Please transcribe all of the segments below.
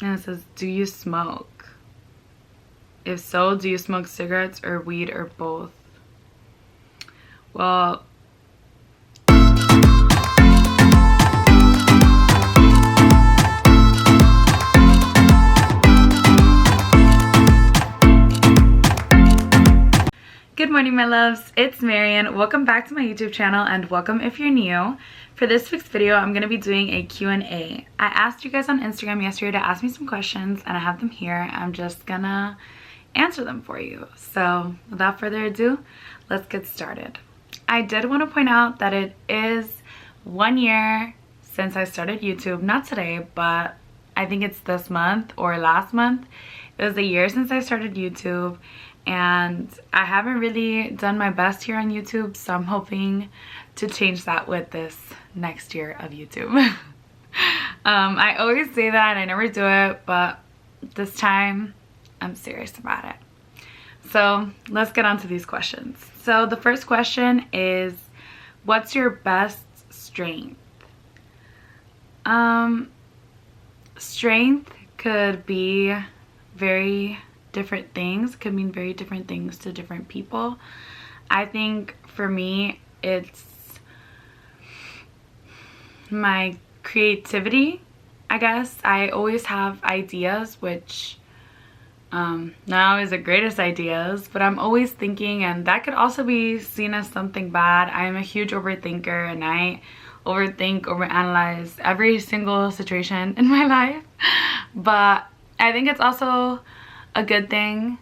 And it says, do you smoke? If so, do you smoke cigarettes or weed or both? Well, good morning, my loves. It's Marian. Welcome back to my YouTube channel, and welcome if you're new. For this week's video, I'm going to be doing a Q&A. I asked you guys on Instagram yesterday to ask me some questions, and I have them here. I'm just gonna answer them for you. So without further ado, let's get started. I did want to point out that it is 1 year since I started YouTube. Not today, but I think it's this month or last month. It was a year since I started YouTube, and I haven't really done my best here on YouTube, so I'm hoping to change that with this next year of YouTube. I always say that and I never do it, but this time I'm serious about it. So let's get on to these questions. So the first question is, what's your best strength? Strength could be very different things, could mean very different things to different people. I think for me, it's my creativity, I guess. I always have ideas, which not always the greatest ideas, but I'm always thinking, and that could also be seen as something bad. I'm a huge overthinker, and I overthink, overanalyze every single situation in my life. But I think it's also a good thing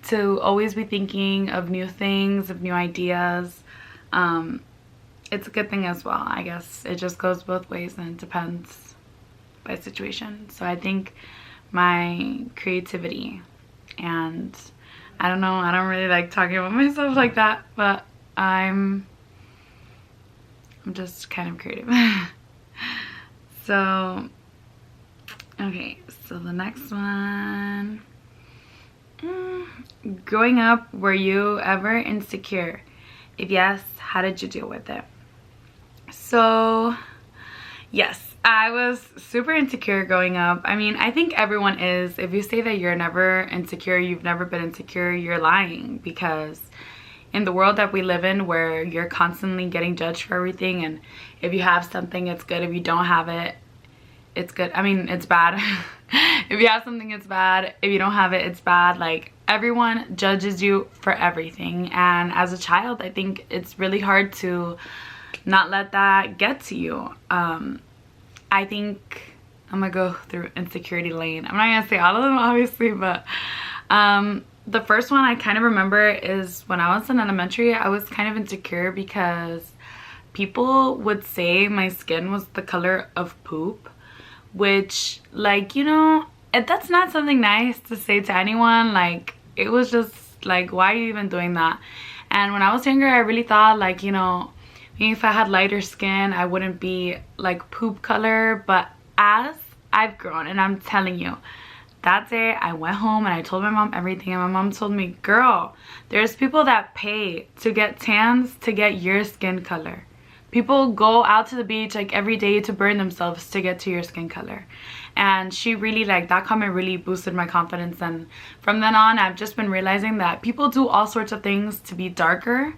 to always be thinking of new things, of new ideas. It's a good thing as well, I guess. It just goes both ways, and it depends by situation. So I think my creativity, and I don't know, I don't really like talking about myself like that, but I'm just kind of creative. So okay, so the next one. Growing up, were you ever insecure? If yes, how did you deal with it? So yes, I was super insecure growing up. I mean, I think everyone is. If you say that you're never insecure, you've never been insecure, you're lying, because in the world that we live in, where you're constantly getting judged for everything, and if you have something, it's good. If you don't have it, it's good. I mean, it's bad. If you have something, it's bad. If you don't have it, it's bad. Like, everyone judges you for everything, and as a child, I think it's really hard to not let that get to you. I think I'm gonna go through insecurity lane. I'm not gonna say all of them, obviously, but the first one I kind of remember is when I was in elementary. I was kind of insecure because people would say my skin was the color of poop, which, like, you know, that's not something nice to say to anyone. Like, it was just like, why are you even doing that? And when I was younger, I really thought, like, you know, maybe if I had lighter skin, I wouldn't be like poop color. But as I've grown, and I'm telling you, that day I went home and I told my mom everything, and my mom told me, girl, there's people that pay to get tans to get your skin color. People go out to the beach like every day to burn themselves to get to your skin color. And she really, like, that comment really boosted my confidence. And from then on, I've just been realizing that people do all sorts of things to be darker.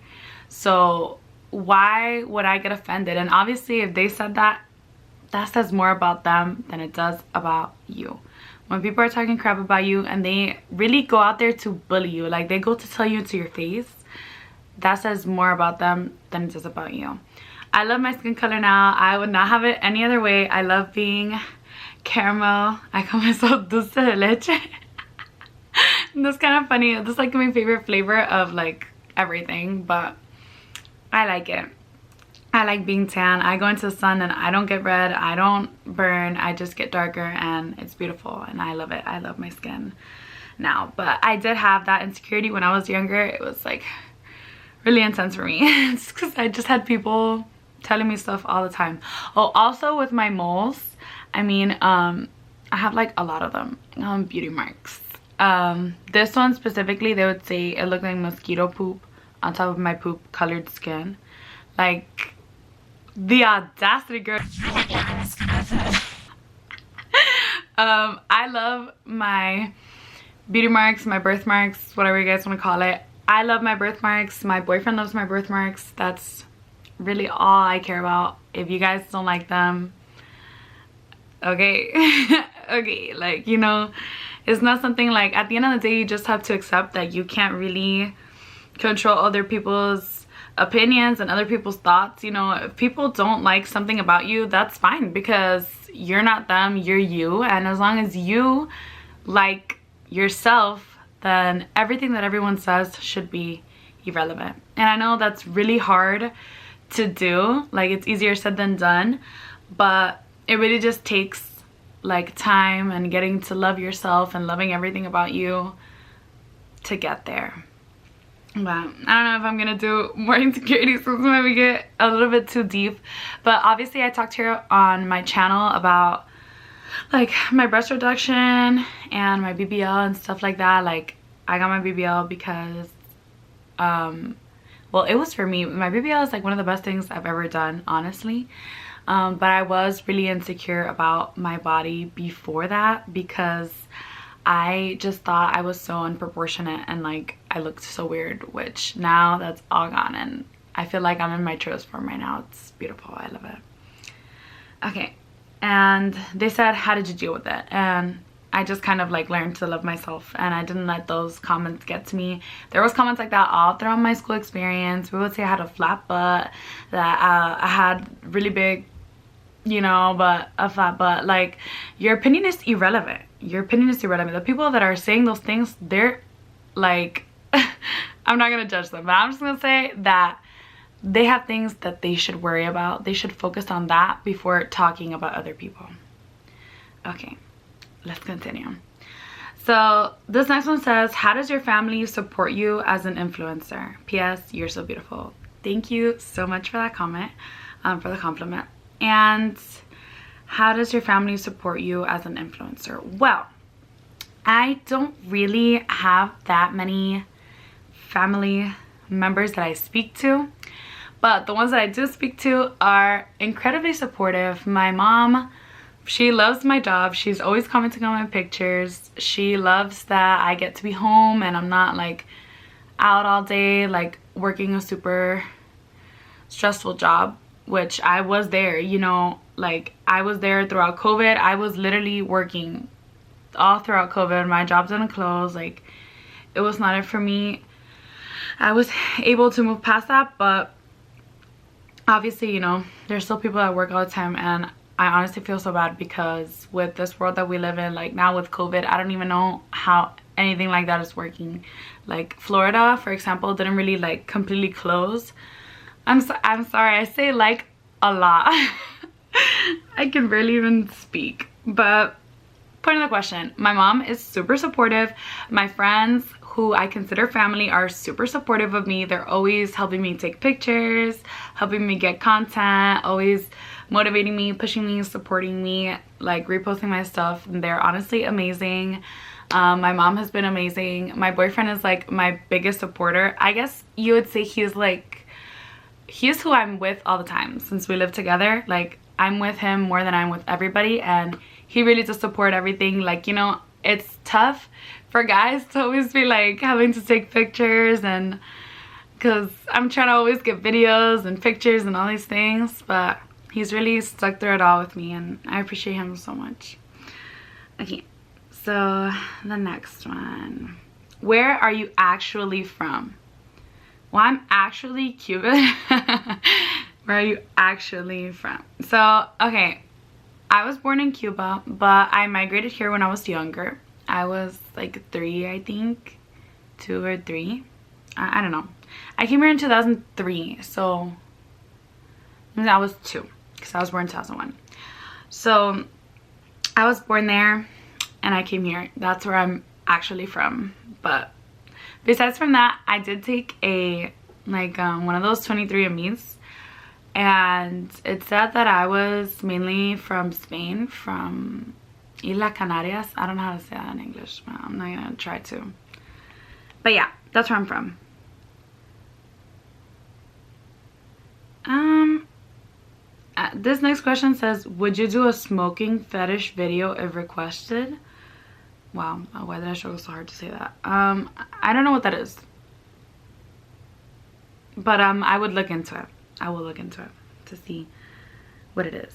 So why would I get offended? And obviously, if they said that, that says more about them than it does about you. When people are talking crap about you and they really go out there to bully you, like they go to tell you to your face, that says more about them than it does about you. I love my skin color now. I would not have it any other way. I love being caramel. I call myself dulce de leche. And that's kind of funny. That's like my favorite flavor of like everything, but I like it. I like being tan. I go into the sun and I don't get red. I don't burn. I just get darker, and it's beautiful, and I love it. I love my skin now. But I did have that insecurity when I was younger. It was like really intense for me. It's because I just had people telling me stuff all the time. Oh, also with my moles, I mean, I have like a lot of them, beauty marks. This one specifically, they would say it looked like mosquito poop on top of my poop colored skin. Like, the audacity, girl. I love my beauty marks, my birthmarks, whatever you guys want to call it. I love my birthmarks. My boyfriend loves my birthmarks. That's really all I care about. If you guys don't like them, okay. Okay, like, you know, it's not something like, at the end of the day, you just have to accept that you can't really control other people's opinions and other people's thoughts. You know, if people don't like something about you, that's fine, because you're not them, you're you. And as long as you like yourself, then everything that everyone says should be irrelevant. And I know that's really hard to do, like, it's easier said than done, but it really just takes like time and getting to love yourself and loving everything about you to get there. But I don't know if I'm gonna do more insecurities, so maybe get a little bit too deep. But obviously I talked here on my channel about like my breast reduction and my BBL and stuff like that. Like, I got my BBL because well, it was for me. My BBL is like one of the best things I've ever done, honestly. But I was really insecure about my body before that, because I just thought I was so unproportionate and like I looked so weird, which now that's all gone and I feel like I'm in my truest form right now. It's beautiful. I love it. Okay, and they said, how did you deal with it? And I just kind of like learned to love myself, and I didn't let those comments get to me. There was comments like that all throughout my school experience. We would say I had a flat butt, that I had really big, you know, but a flat butt. Like, your opinion is irrelevant. Your opinion is irrelevant. The people that are saying those things, they're like, I'm not gonna judge them, but I'm just gonna say that they have things that they should worry about. They should focus on that before talking about other people. Okay, let's continue. So this next one says, how does your family support you as an influencer? P.S. You're so beautiful. Thank you so much for that comment, for the compliment. And how does your family support you as an influencer? Well, I don't really have that many family members that I speak to, but the ones that I do speak to are incredibly supportive. My mom, she loves my job. She's always commenting on my pictures. She loves that I get to be home and I'm not like out all day like working a super stressful job, which I was there, you know, like I was there throughout COVID. I was literally working all throughout COVID. My job didn't close. Like, it was not it for me. I was able to move past that, but obviously, you know, there's still people that work all the time, and I honestly feel so bad because with this world that we live in, like now with COVID, I don't even know how anything like that is working. Like Florida, for example, didn't really like completely close. I'm sorry, I say like a lot. I can barely even speak. But point of the question, my mom is super supportive. My friends, who I consider family, are super supportive of me. They're always helping me take pictures, helping me get content, always motivating me, pushing me, supporting me, like reposting my stuff. And they're honestly amazing. My mom has been amazing. My boyfriend is like my biggest supporter. I guess you would say he's who I'm with all the time since we live together. Like, I'm with him more than I'm with everybody, and he really does support everything. Like, you know, it's tough for guys to always be like having to take pictures, and because I'm trying to always get videos and pictures and all these things, but he's really stuck through it all with me, and I appreciate him so much. Okay, so the next one, where are you actually from? Well, I'm actually Cuban. Where are you actually from? So, okay, I was born in Cuba, but I migrated here when I was younger. I was like 3, I think, 2 or 3. I don't know. I came here in 2003, so I was 2 because I was born in 2001. So I was born there and I came here. That's where I'm actually from. But besides from that, I did take a like one of those 23andMe's, and it said that I was mainly from Spain, from Isla Canarias. I don't know how to say that in English, but I'm not gonna try to. But yeah, that's where I'm from. this next question says, would you do a smoking fetish video if requested? Wow, why did I struggle so hard to say that? I don't know what that is, but I would look into it. I will look into it to see what it is.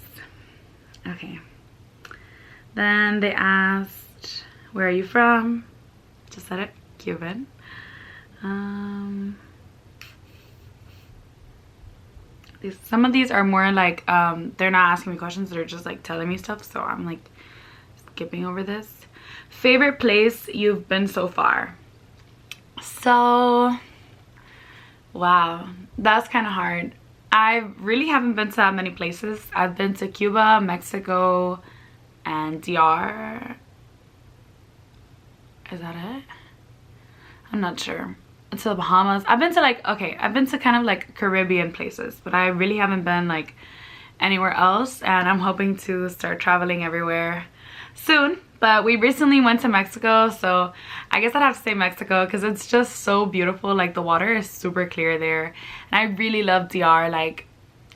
Okay. Then they asked, where are you from? Just said it, Cuban. Some of these are more like, they're not asking me questions, they're just like telling me stuff, so I'm like skipping over this. Favorite place you've been so far? So, wow, that's kind of hard. I really haven't been to that many places. I've been to Cuba, Mexico, and DR. Is that it? I'm not sure. To the Bahamas. I've been to like, okay, I've been to kind of like Caribbean places, but I really haven't been like anywhere else, and I'm hoping to start traveling everywhere soon. But we recently went to Mexico, so I guess I'd have to say Mexico because it's just so beautiful. Like the water is super clear there, and I really love DR. Like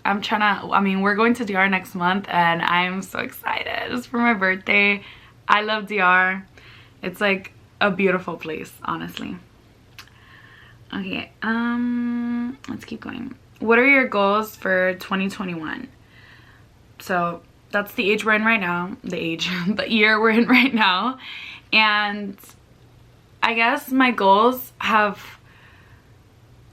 I mean, we're going to DR next month, and I'm so excited. It's for my birthday. I love DR. It's like a beautiful place, honestly. Okay, let's keep going. What are your goals for 2021? So that's the age we're in right now. The year we're in right now. And I guess my goals have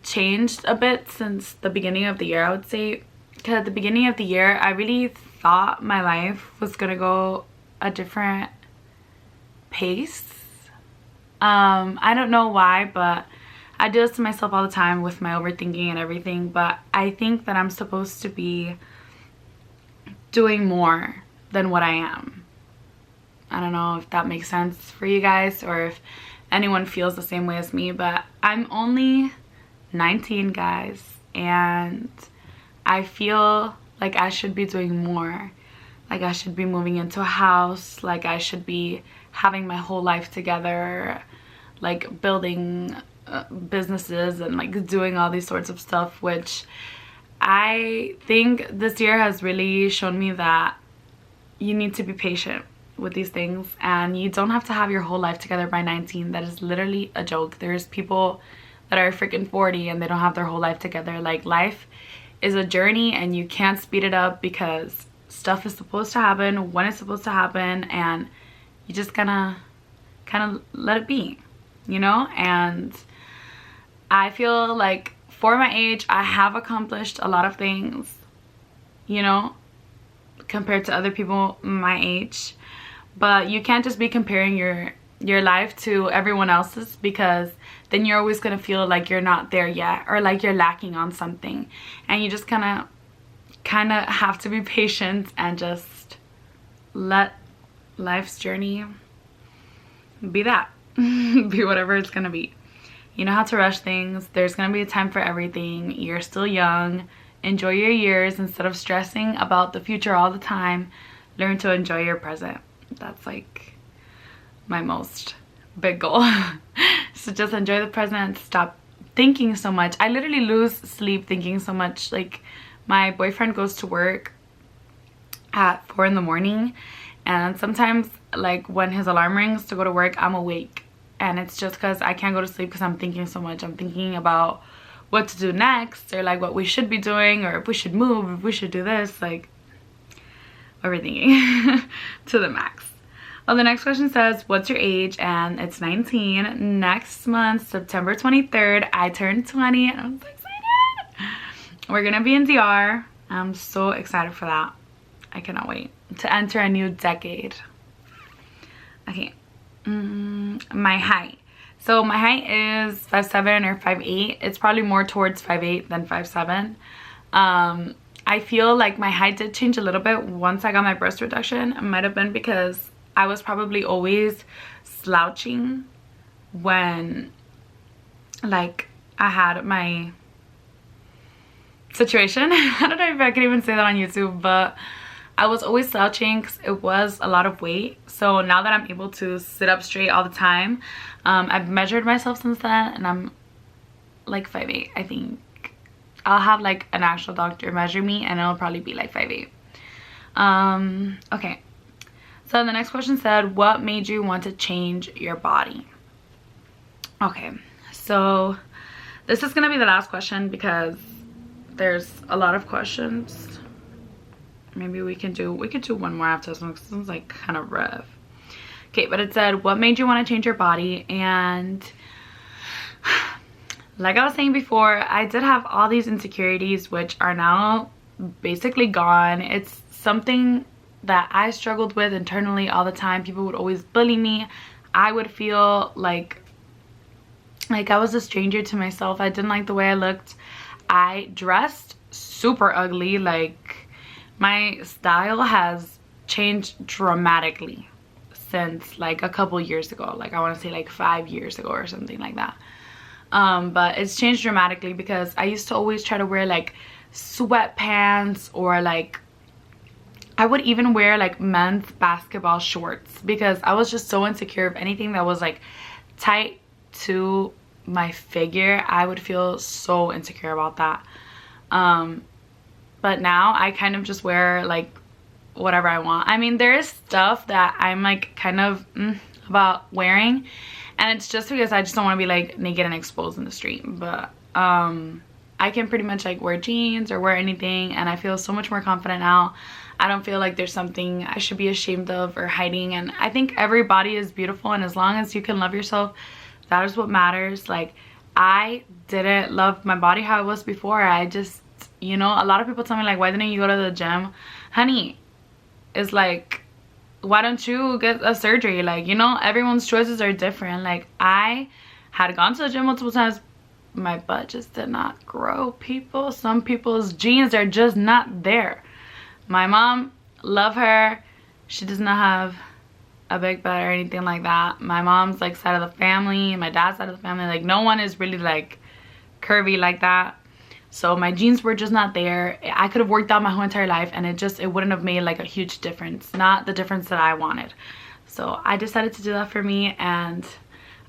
changed a bit since the beginning of the year, I would say. Because at the beginning of the year, I really thought my life was gonna go a different pace. I don't know why, but I do this to myself all the time with my overthinking and everything, but I think that I'm supposed to be doing more than what I am. I don't know if that makes sense for you guys or if anyone feels the same way as me, but I'm only 19, guys, and I feel like I should be doing more. Like I should be moving into a house, like I should be having my whole life together, like building businesses and like doing all these sorts of stuff, which I think this year has really shown me that you need to be patient with these things, and you don't have to have your whole life together by 19. That is literally a joke. There's people that are freaking 40 and they don't have their whole life together. Like, life is a journey and you can't speed it up because stuff is supposed to happen when it's supposed to happen, and you just gotta kind of let it be, you know? And I feel like for my age, I have accomplished a lot of things, you know, compared to other people my age. But you can't just be comparing your life to everyone else's, because then you're always gonna feel like you're not there yet, or like you're lacking on something. And you just kind of have to be patient and just let life's journey be that. Be whatever it's gonna be. You know how to rush things. There's gonna be a time for everything. You're still young. Enjoy your years instead of stressing about the future all the time. Learn to enjoy your present. That's like my most big goal. So just enjoy the present. Stop thinking so much. I literally lose sleep thinking so much. Like, my boyfriend goes to work at 4 in the morning, and sometimes like when his alarm rings to go to work, I'm awake, and it's just because I can't go to sleep because I'm thinking so much. I'm thinking about what to do next, or like what we should be doing, or if we should move, if we should do this, like overthinking to the max. Well, the next question says, what's your age? And it's 19. Next month, September 23rd, I turn 20, and I'm so excited. We're gonna be in DR. I'm so excited for that. I cannot wait to enter a new decade. Okay, my height. So my height is 5'7" or 5'8". It's probably more towards 5'8" than 5'7". I feel like my height did change a little bit once I got my breast reduction. It might have been because I was probably always slouching when like I had my situation. I don't know if I can even say that on YouTube, but I was always slouching because it was a lot of weight. So now that I'm able to sit up straight all the time, I've measured myself since then, and I'm like 5'8". I think I'll have like an actual doctor measure me, and it'll probably be like 5'8". Okay, so the next question said, what made you want to change your body? Okay, so this is gonna be the last question because there's a lot of questions. Maybe we could do one more after this one because this one's like kind of rough. Okay, but it said, what made you want to change your body? And like I was saying before, I did have all these insecurities which are now basically gone. It's something that I struggled with internally all the time. People would always bully me. I would feel like I was a stranger to myself. I didn't like the way I looked. I dressed super ugly. Like, my style has changed dramatically since like a couple years ago. Like, I want to say like 5 years ago or something like that. But it's changed dramatically because I used to always try to wear like sweatpants, or like I would even wear like men's basketball shorts because I was just so insecure of anything that was like tight to my figure. I would feel so insecure about that. But now I kind of just wear like whatever I want. I mean, there is stuff that I'm like kind of about wearing, and it's just because I just don't want to be like naked and exposed in the street. But I can pretty much like wear jeans or wear anything, and I feel so much more confident now. I don't feel like there's something I should be ashamed of or hiding. And I think every body is beautiful, and as long as you can love yourself, that is what matters. Like, I didn't love my body how it was before. I just, you know, a lot of people tell me like, why didn't you go to the gym? Honey, it's like, why don't you get a surgery? Like, you know, everyone's choices are different. Like, I had gone to the gym multiple times. My butt just did not grow, people. Some people's genes are just not there. My mom, love her, she does not have a big butt or anything like that. My mom's like side of the family, my dad's side of the family, like no one is really like curvy like that. So my genes were just not there. I could have worked out my whole entire life and it wouldn't have made like a huge difference. Not the difference that I wanted. So I decided to do that for me, and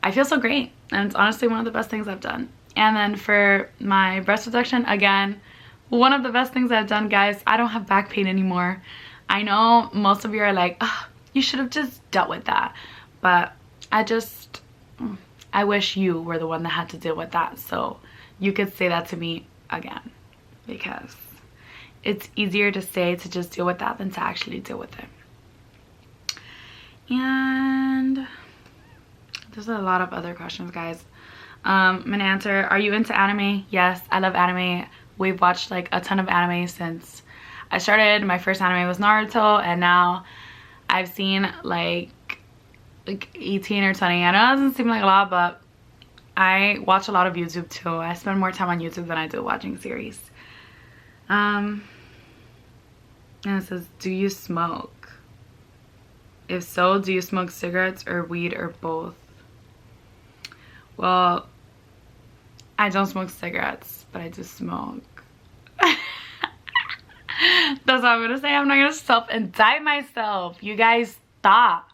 I feel so great. And it's honestly one of the best things I've done. And then for my breast reduction, again, one of the best things I've done, guys. I don't have back pain anymore. I know most of you are like, oh, you should have just dealt with that. But I wish you were the one that had to deal with that. So you could say that to me again, because it's easier to say to just deal with that than to actually deal with it. And there's a lot of other questions, guys. I'm gonna answer, are you into anime? Yes, I love anime. We've watched like a ton of anime since I started. My first anime was Naruto, and now I've seen like 18 or 20. I know it doesn't seem like a lot, but I watch a lot of YouTube too. I spend more time on YouTube than I do watching series. And it says, do you smoke? If so, do you smoke cigarettes or weed or both? Well, I don't smoke cigarettes, but I do smoke. That's what I'm gonna say. I'm not gonna self-indict myself. You guys stop.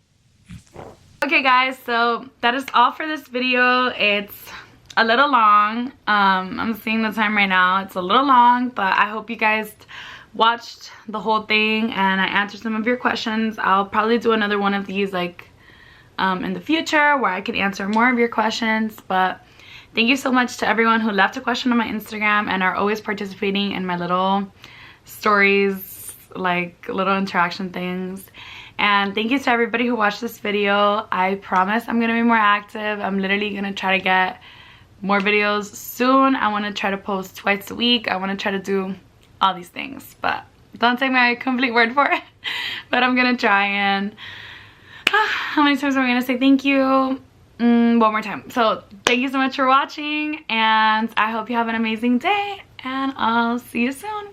Okay guys, so that is all for this video. It's a little long. I'm seeing the time right now. It's a little long, but I hope you guys watched the whole thing and I answered some of your questions. I'll probably do another one of these like in the future where I can answer more of your questions. But thank you so much to everyone who left a question on my Instagram and are always participating in my little stories, like little interaction things. And thank you to everybody who watched this video. I promise I'm gonna be more active. I'm literally gonna try to get more videos soon. I want to try to post twice a week. I want to try to do all these things, but don't take my complete word for it. But I'm gonna try. And how many times am I gonna say thank you? One more time. So thank you so much for watching, and I hope you have an amazing day, and I'll see you soon.